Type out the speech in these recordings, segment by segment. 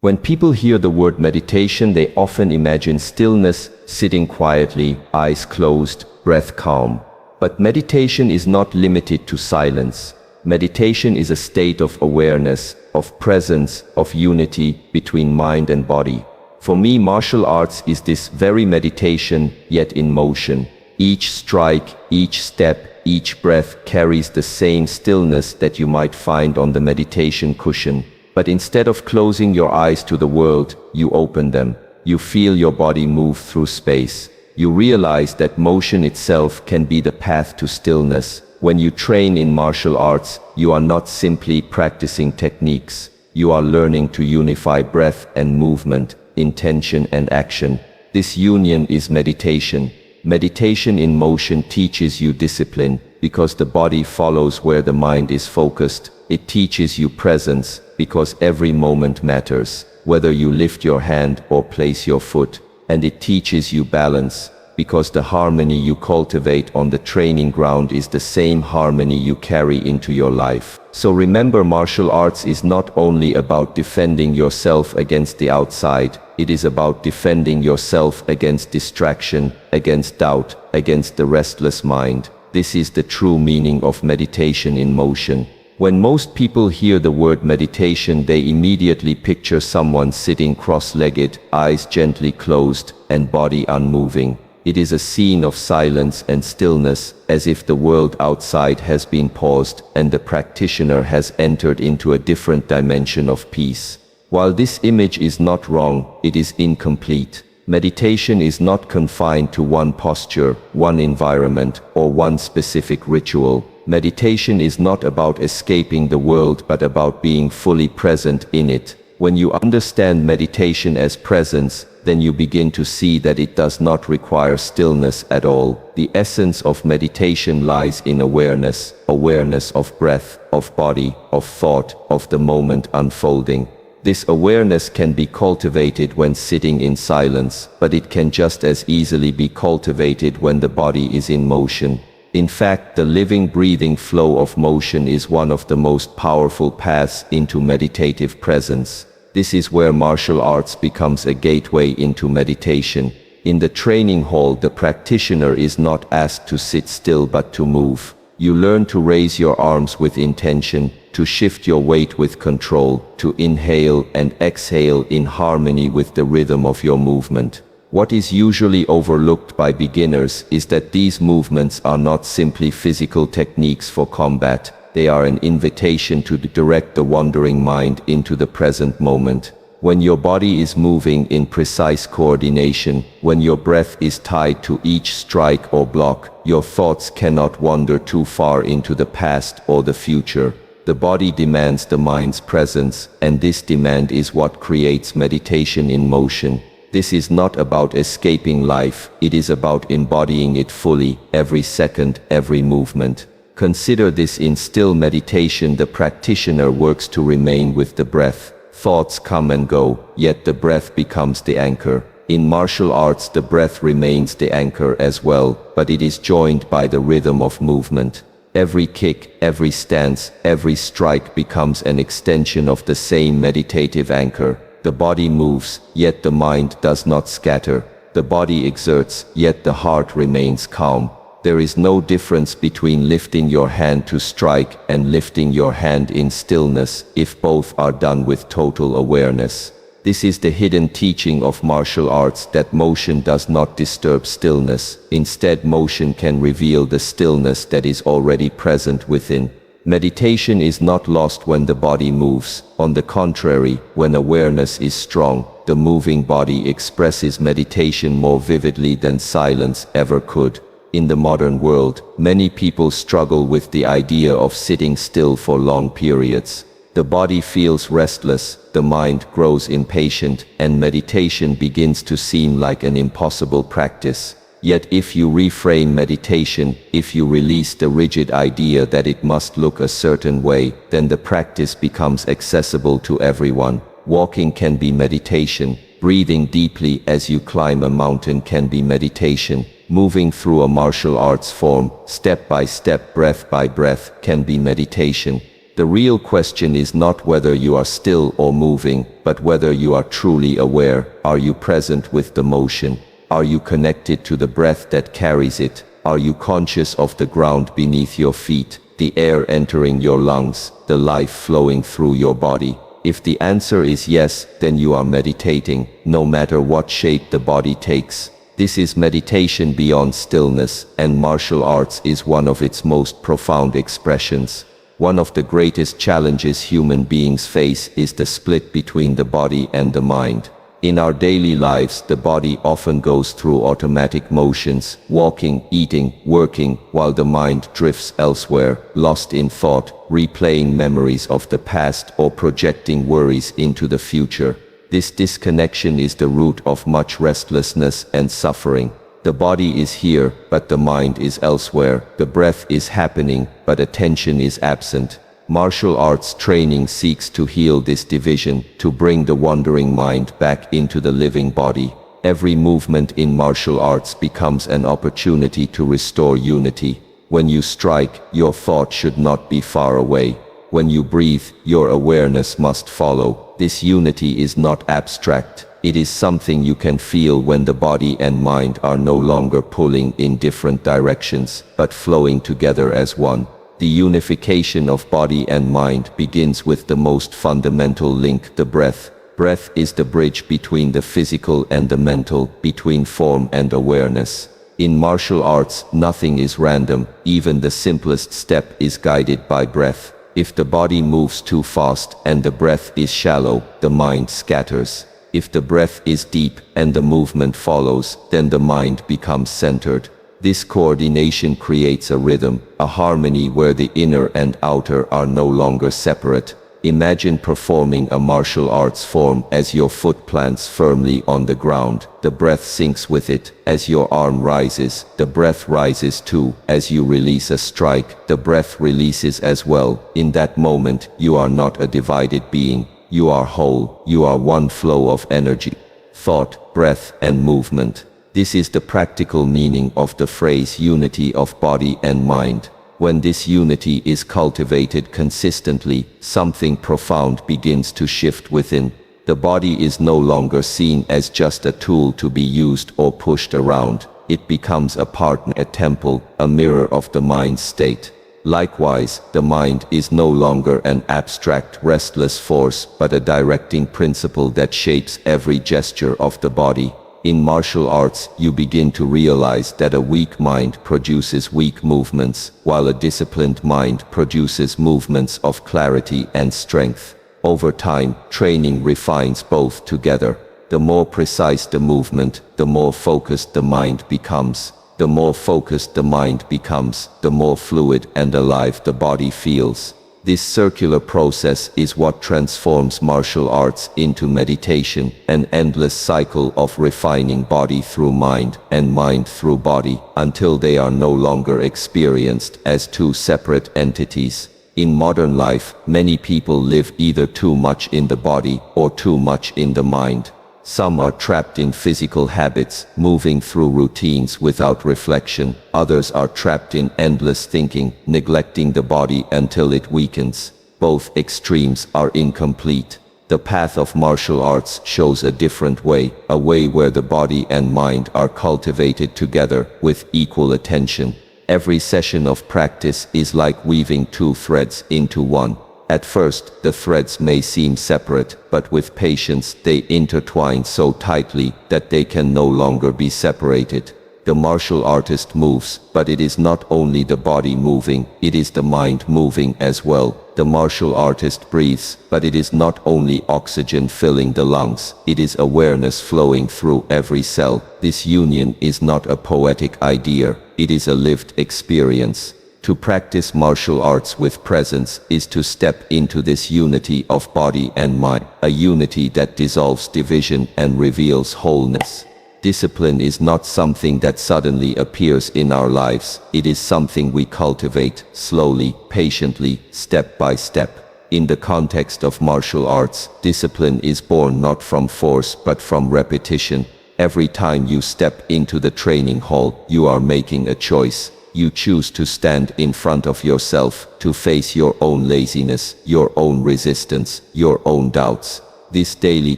When people hear the word meditation, they often imagine stillness, sitting quietly, eyes closed, breath calm. But meditation is not limited to silence. Meditation is a state of awareness, of presence, of unity between mind and body. For me, martial arts is this very meditation, yet in motion. Each strike, each step, each breath carries the same stillness that you might find on the meditation cushion. But instead of closing your eyes to the world, you open them. You feel your body move through space. You realize that motion itself can be the path to stillness. When you train in martial arts, you are not simply practicing techniques. You are learning to unify breath and movement, intention and action. This union is meditation. Meditation in motion teaches you discipline, because the body follows where the mind is focused. It teaches you presence, because every moment matters, whether you lift your hand or place your foot. And it teaches you balance, because the harmony you cultivate on the training ground is the same harmony you carry into your life. So remember, martial arts is not only about defending yourself against the outside, it is about defending yourself against distraction, against doubt, against the restless mind. This is the true meaning of meditation in motion. When most people hear the word meditation, they immediately picture someone sitting cross-legged, eyes gently closed, and body unmoving. It is a scene of silence and stillness, as if the world outside has been paused and the practitioner has entered into a different dimension of peace. While this image is not wrong, it is incomplete. Meditation is not confined to one posture, one environment, or one specific ritual. Meditation is not about escaping the world, but about being fully present in it. When you understand meditation as presence, then you begin to see that it does not require stillness at all. The essence of meditation lies in awareness, awareness of breath, of body, of thought, of the moment unfolding. This awareness can be cultivated when sitting in silence, but it can just as easily be cultivated when the body is in motion. In fact, the living, breathing flow of motion is one of the most powerful paths into meditative presence. This is where martial arts becomes a gateway into meditation. In the training hall, the practitioner is not asked to sit still but to move. You learn to raise your arms with intention, to shift your weight with control, to inhale and exhale in harmony with the rhythm of your movement. What is usually overlooked by beginners is that these movements are not simply physical techniques for combat. They are an invitation to direct the wandering mind into the present moment. When your body is moving in precise coordination, when your breath is tied to each strike or block, your thoughts cannot wander too far into the past or the future. The body demands the mind's presence, and this demand is what creates meditation in motion. This is not about escaping life, it is about embodying it fully, every second, every movement. Consider this: in still meditation, the practitioner works to remain with the breath. Thoughts come and go, yet the breath becomes the anchor. In martial arts, the breath remains the anchor as well, but it is joined by the rhythm of movement. Every kick, every stance, every strike becomes an extension of the same meditative anchor. The body moves, yet the mind does not scatter. The body exerts, yet the heart remains calm. There is no difference between lifting your hand to strike and lifting your hand in stillness, if both are done with total awareness. This is the hidden teaching of martial arts, that motion does not disturb stillness. Instead, motion can reveal the stillness that is already present within. Meditation is not lost when the body moves. On the contrary, when awareness is strong, the moving body expresses meditation more vividly than silence ever could. In the modern world, many people struggle with the idea of sitting still for long periods. The body feels restless, the mind grows impatient, and meditation begins to seem like an impossible practice. Yet if you reframe meditation, if you release the rigid idea that it must look a certain way, then the practice becomes accessible to everyone. Walking can be meditation. Breathing deeply as you climb a mountain can be meditation. Moving through a martial arts form, step by step, breath by breath, can be meditation. The real question is not whether you are still or moving, but whether you are truly aware. Are you present with the motion? Are you connected to the breath that carries it? Are you conscious of the ground beneath your feet, the air entering your lungs, the life flowing through your body? If the answer is yes, then you are meditating, no matter what shape the body takes. This is meditation beyond stillness, and martial arts is one of its most profound expressions. One of the greatest challenges human beings face is the split between the body and the mind. In our daily lives, the body often goes through automatic motions, walking, eating, working, while the mind drifts elsewhere, lost in thought, replaying memories of the past or projecting worries into the future. This disconnection is the root of much restlessness and suffering. The body is here, but the mind is elsewhere. The breath is happening, but attention is absent. Martial arts training seeks to heal this division, to bring the wandering mind back into the living body. Every movement in martial arts becomes an opportunity to restore unity. When you strike, your thought should not be far away. When you breathe, your awareness must follow. This unity is not abstract. It is something you can feel when the body and mind are no longer pulling in different directions, but flowing together as one. The unification of body and mind begins with the most fundamental link, the breath. Breath is the bridge between the physical and the mental, between form and awareness. In martial arts, nothing is random. Even the simplest step is guided by breath. If the body moves too fast and the breath is shallow, the mind scatters. If the breath is deep and the movement follows, then the mind becomes centered. This coordination creates a rhythm, a harmony where the inner and outer are no longer separate. Imagine performing a martial arts form as your foot plants firmly on the ground. The breath syncs with it. As your arm rises, the breath rises too. As you release a strike, the breath releases as well. In that moment, you are not a divided being. You are whole. You are one flow of energy, thought, breath, and movement. This is the practical meaning of the phrase unity of body and mind. When this unity is cultivated consistently, something profound begins to shift within. The body is no longer seen as just a tool to be used or pushed around. It becomes a partner, a temple, a mirror of the mind's state. Likewise, the mind is no longer an abstract, restless force, but a directing principle that shapes every gesture of the body. In martial arts, you begin to realize that a weak mind produces weak movements, while a disciplined mind produces movements of clarity and strength. Over time, training refines both together. The more precise the movement, the more focused the mind becomes. The more focused the mind becomes, the more fluid and alive the body feels. This circular process is what transforms martial arts into meditation, an endless cycle of refining body through mind and mind through body, until they are no longer experienced as two separate entities. In modern life, many people live either too much in the body or too much in the mind. Some are trapped in physical habits, moving through routines without reflection. Others are trapped in endless thinking, neglecting the body until it weakens. Both extremes are incomplete. The path of martial arts shows a different way, a way where the body and mind are cultivated together with equal attention. Every session of practice is like weaving two threads into one. At first, the threads may seem separate, but with patience they intertwine so tightly that they can no longer be separated. The martial artist moves, but it is not only the body moving, it is the mind moving as well. The martial artist breathes, but it is not only oxygen filling the lungs, it is awareness flowing through every cell. This union is not a poetic idea, it is a lived experience. To practice martial arts with presence is to step into this unity of body and mind, a unity that dissolves division and reveals wholeness. Discipline is not something that suddenly appears in our lives. It is something we cultivate, slowly, patiently, step by step. In the context of martial arts, discipline is born not from force but from repetition. Every time you step into the training hall, you are making a choice. You choose to stand in front of yourself, to face your own laziness, your own resistance, your own doubts. This daily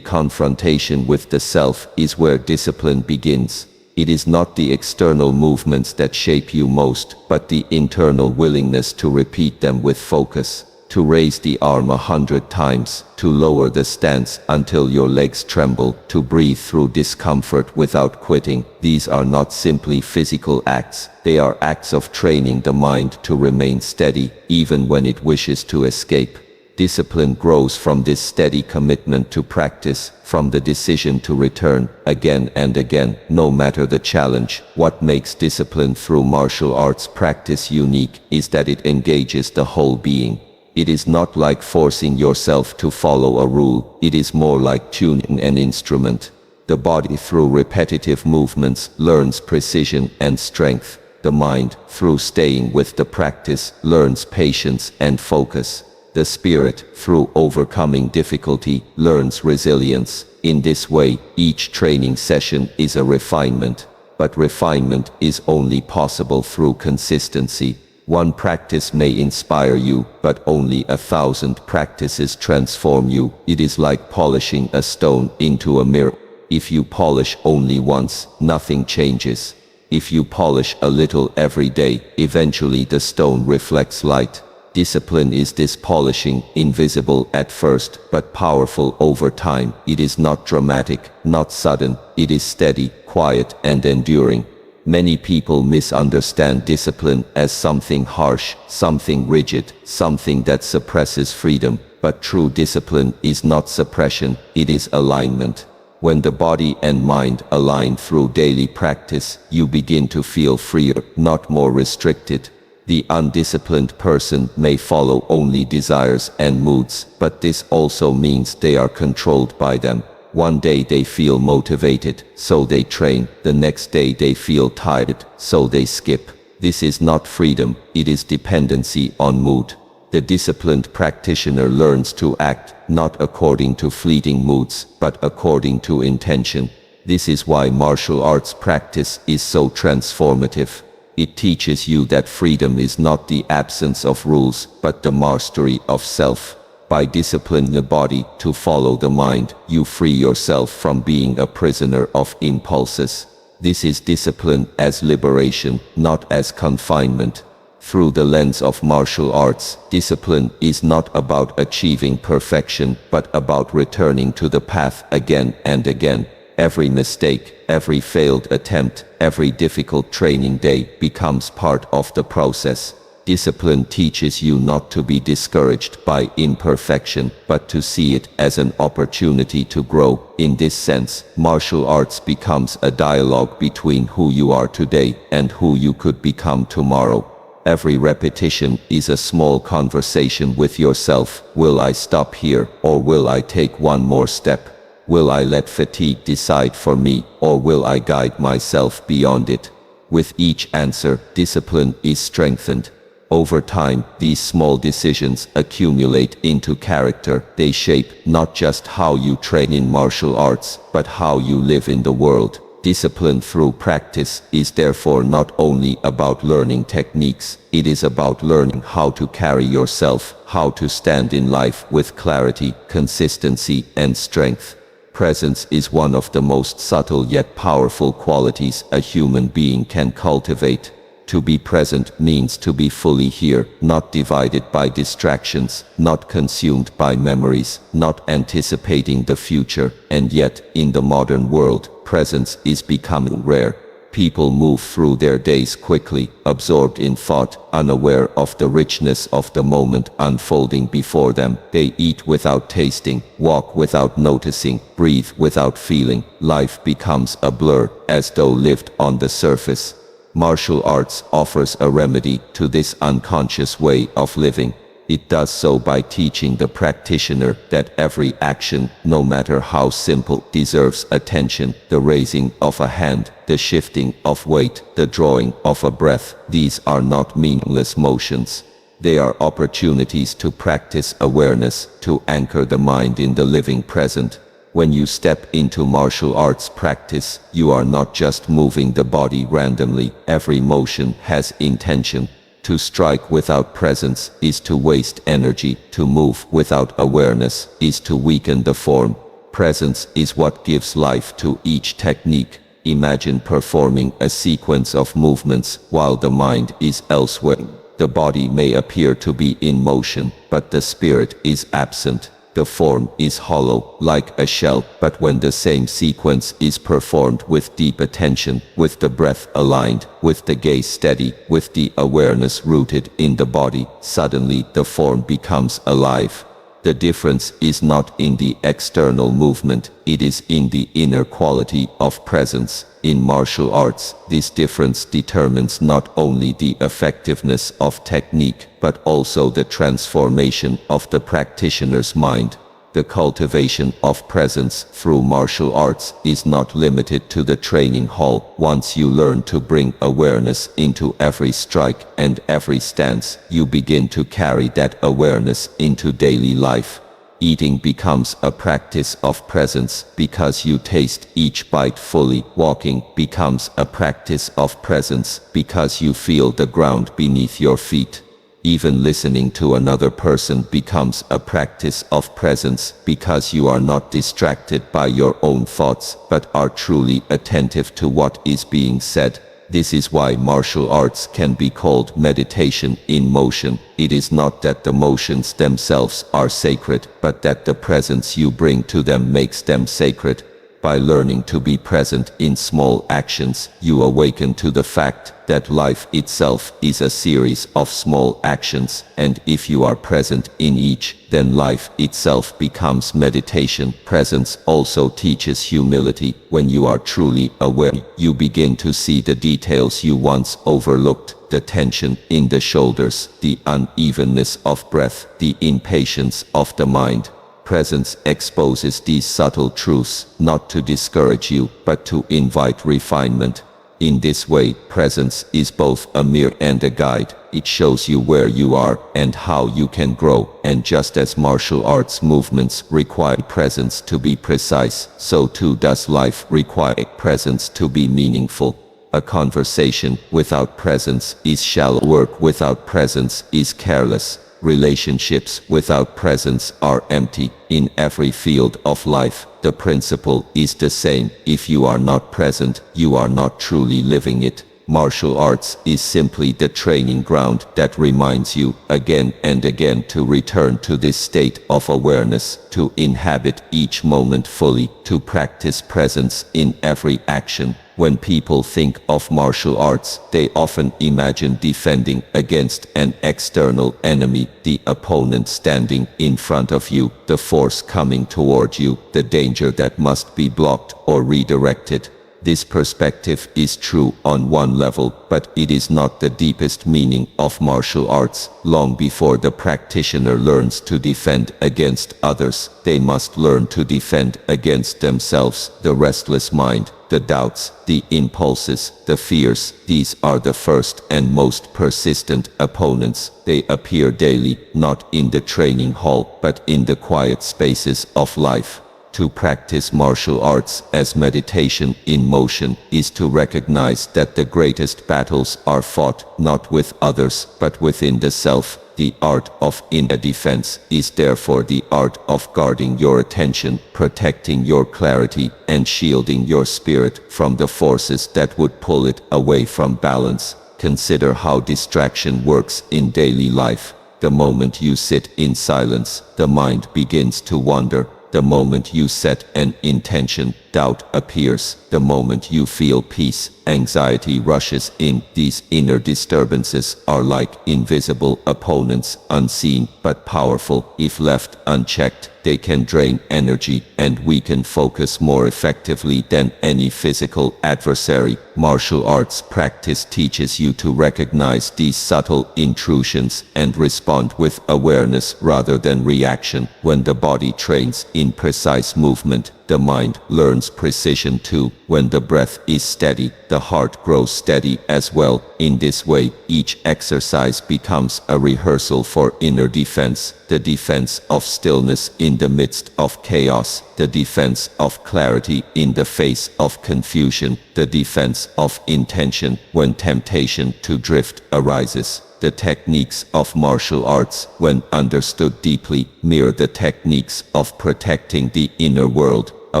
confrontation with the self is where discipline begins. It is not the external movements that shape you most, but the internal willingness to repeat them with focus. To raise the arm 100 times, to lower the stance until your legs tremble, to breathe through discomfort without quitting. These are not simply physical acts, they are acts of training the mind to remain steady, even when it wishes to escape. Discipline grows from this steady commitment to practice, from the decision to return, again and again, no matter the challenge. What makes discipline through martial arts practice unique is that it engages the whole being. It is not like forcing yourself to follow a rule, it is more like tuning an instrument. The body through repetitive movements learns precision and strength. The mind, through staying with the practice, learns patience and focus. The spirit, through overcoming difficulty, learns resilience. In this way, each training session is a refinement. But refinement is only possible through consistency. One practice may inspire you, but only 1,000 practices transform you. It is like polishing a stone into a mirror. If you polish only once, nothing changes. If you polish a little every day, eventually the stone reflects light. Discipline is this polishing, invisible at first, but powerful over time. It is not dramatic, not sudden. It is steady, quiet, and enduring. Many people misunderstand discipline as something harsh, something rigid, something that suppresses freedom. But true discipline is not suppression, it is alignment. When the body and mind align through daily practice, you begin to feel freer, not more restricted. The undisciplined person may follow only desires and moods, but this also means they are controlled by them. One day they feel motivated, so they train. The next day they feel tired, so they skip. This is not freedom, it is dependency on mood. The disciplined practitioner learns to act, not according to fleeting moods, but according to intention. This is why martial arts practice is so transformative. It teaches you that freedom is not the absence of rules, but the mastery of self. By disciplining the body to follow the mind, you free yourself from being a prisoner of impulses. This is discipline as liberation, not as confinement. Through the lens of martial arts, discipline is not about achieving perfection, but about returning to the path again and again. Every mistake, every failed attempt, every difficult training day becomes part of the process. Discipline teaches you not to be discouraged by imperfection, but to see it as an opportunity to grow. In this sense, martial arts becomes a dialogue between who you are today and who you could become tomorrow. Every repetition is a small conversation with yourself. Will I stop here, or will I take one more step? Will I let fatigue decide for me, or will I guide myself beyond it? With each answer, discipline is strengthened. Over time, these small decisions accumulate into character. They shape not just how you train in martial arts, but how you live in the world. Discipline through practice is therefore not only about learning techniques, it is about learning how to carry yourself, how to stand in life with clarity, consistency, and strength. Presence is one of the most subtle yet powerful qualities a human being can cultivate. To be present means to be fully here, not divided by distractions, not consumed by memories, not anticipating the future. And yet, in the modern world, presence is becoming rare. People move through their days quickly, absorbed in thought, unaware of the richness of the moment unfolding before them. They eat without tasting, walk without noticing, breathe without feeling. Life becomes a blur, as though lived on the surface. Martial arts offers a remedy to this unconscious way of living. It does so by teaching the practitioner that every action, no matter how simple, deserves attention. The raising of a hand, the shifting of weight, the drawing of a breath, these are not meaningless motions. They are opportunities to practice awareness, to anchor the mind in the living present. When you step into martial arts practice, you are not just moving the body randomly. Every motion has intention. To strike without presence is to waste energy. To move without awareness is to weaken the form. Presence is what gives life to each technique. Imagine performing a sequence of movements while the mind is elsewhere. The body may appear to be in motion, but the spirit is absent. The form is hollow, like a shell, but when the same sequence is performed with deep attention, with the breath aligned, with the gaze steady, with the awareness rooted in the body, suddenly the form becomes alive. The difference is not in the external movement, it is in the inner quality of presence. In martial arts, this difference determines not only the effectiveness of technique, but also the transformation of the practitioner's mind. The cultivation of presence through martial arts is not limited to the training hall. Once you learn to bring awareness into every strike and every stance, you begin to carry that awareness into daily life. Eating becomes a practice of presence because you taste each bite fully. Walking becomes a practice of presence because you feel the ground beneath your feet. Even listening to another person becomes a practice of presence because you are not distracted by your own thoughts, but are truly attentive to what is being said. This is why martial arts can be called meditation in motion. It is not that the motions themselves are sacred, but that the presence you bring to them makes them sacred. By learning to be present in small actions, you awaken to the fact that life itself is a series of small actions, and if you are present in each, then life itself becomes meditation. Presence also teaches humility. When you are truly aware, you begin to see the details you once overlooked. The tension in the shoulders, the unevenness of breath, the impatience of the mind. Presence exposes these subtle truths, not to discourage you, but to invite refinement. In this way, presence is both a mirror and a guide. It shows you where you are and how you can grow. And just as martial arts movements require presence to be precise, so too does life require presence to be meaningful. A conversation without presence is shallow. Work without presence is careless. Relationships without presence are empty. In every field of life, the principle is the same. If you are not present, you are not truly living it. Martial arts is simply the training ground that reminds you again and again to return to this state of awareness, to inhabit each moment fully, to practice presence in every action. When people think of martial arts, they often imagine defending against an external enemy, the opponent standing in front of you, the force coming toward you, the danger that must be blocked or redirected. This perspective is true on one level, but it is not the deepest meaning of martial arts. Long before the practitioner learns to defend against others, they must learn to defend against themselves. The restless mind, the doubts, the impulses, the fears, these are the first and most persistent opponents. They appear daily, not in the training hall, but in the quiet spaces of life. To practice martial arts as meditation in motion is to recognize that the greatest battles are fought not with others but within the self. The art of inner defense is therefore the art of guarding your attention, protecting your clarity, and shielding your spirit from the forces that would pull it away from balance. Consider how distraction works in daily life. The moment you sit in silence, the mind begins to wander. The moment you set an intention, doubt appears. The moment you feel peace, anxiety rushes in. These inner disturbances are like invisible opponents, unseen but powerful. If left unchecked, they can drain energy and weaken focus more effectively than any physical adversary. Martial arts practice teaches you to recognize these subtle intrusions and respond with awareness rather than reaction. When the body trains in precise movement, The mind learns precision too. When the breath is steady, the heart grows steady as well. In this way, each exercise becomes a rehearsal for inner defense, the defense of stillness in the midst of chaos, the defense of clarity in the face of confusion, the defense of intention when temptation to drift arises. The techniques of martial arts, when understood deeply, mirror the techniques of protecting the inner world. A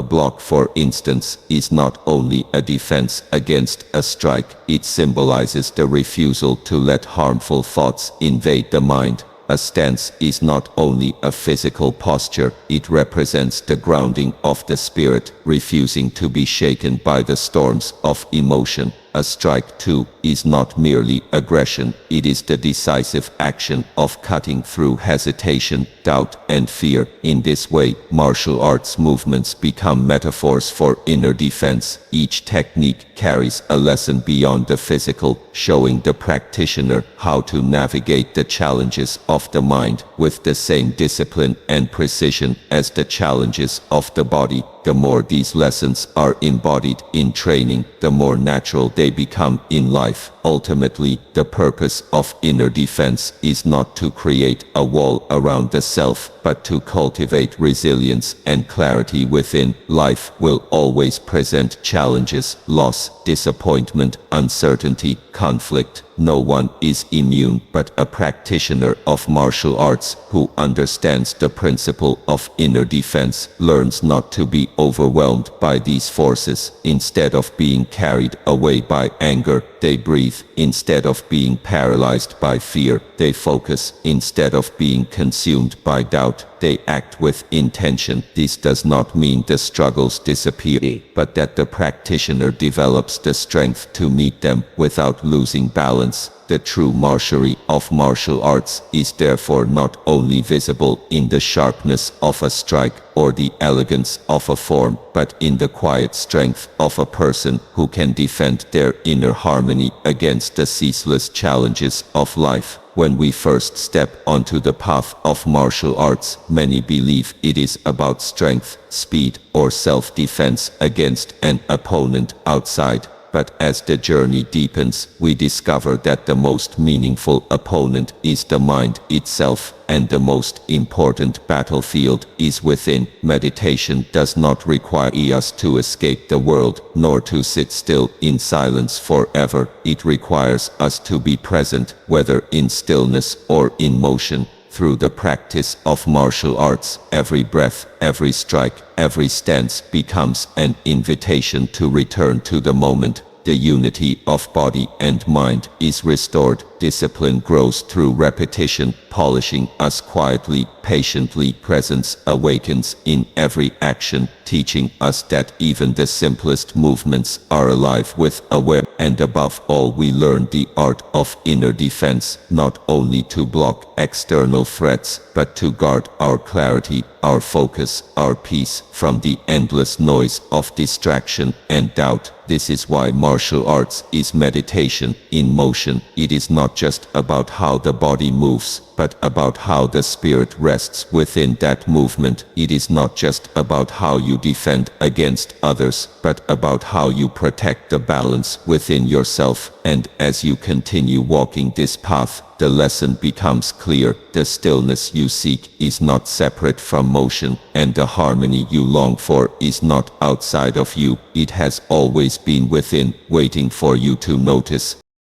block, for instance, is not only a defense against a strike, it symbolizes the refusal to let harmful thoughts invade the mind. A stance is not only a physical posture, it represents the grounding of the spirit, refusing to be shaken by the storms of emotion. A strike, too, is not merely aggression, it is the decisive action of cutting through hesitation, doubt, and fear. In this way, martial arts movements become metaphors for inner defense. Each technique carries a lesson beyond the physical, showing the practitioner how to navigate the challenges of the mind with the same discipline and precision as the challenges of the body. The more these lessons are embodied in training, the more natural they become in life. Ultimately, the purpose of inner defense is not to create a wall around the self, but to cultivate resilience and clarity within. Life will always present challenges, loss, disappointment, uncertainty, conflict. No one is immune, but a practitioner of martial arts who understands the principle of inner defense learns not to be overwhelmed by these forces. Instead of being carried away by anger, they breathe. Instead of being paralyzed by fear, they focus. Instead of being consumed by doubt, they act with intention. This does not mean the struggles disappear, but that the practitioner develops the strength to meet them without losing balance. The true mastery of martial arts is therefore not only visible in the sharpness of a strike or the elegance of a form, but in the quiet strength of a person who can defend their inner harmony against the ceaseless challenges of life. When we first step onto the path of martial arts, many believe it is about strength, speed, or self-defense against an opponent outside. But as the journey deepens, we discover that the most meaningful opponent is the mind itself, and the most important battlefield is within. Meditation does not require us to escape the world, nor to sit still in silence forever. It requires us to be present, whether in stillness or in motion. Through the practice of martial arts, every breath, every strike, every stance becomes an invitation to return to the moment. The unity of body and mind is restored. Discipline grows through repetition, polishing us quietly, patiently. Presence awakens in every action, teaching us that even the simplest movements are alive with awareness. And above all, we learn the art of inner defense, not only to block external threats, but to guard our clarity, our focus, our peace from the endless noise of distraction and doubt. This is why martial arts is meditation in motion. It is not just about how the body moves, but about how the spirit rests within that movement. It is not just about how you defend against others, but about how you protect the balance within yourself. And as you continue walking this path, the lesson becomes clear. The stillness you seek is not separate from motion, and the harmony you long for is not outside of you. It has always been within, waiting for you to notice.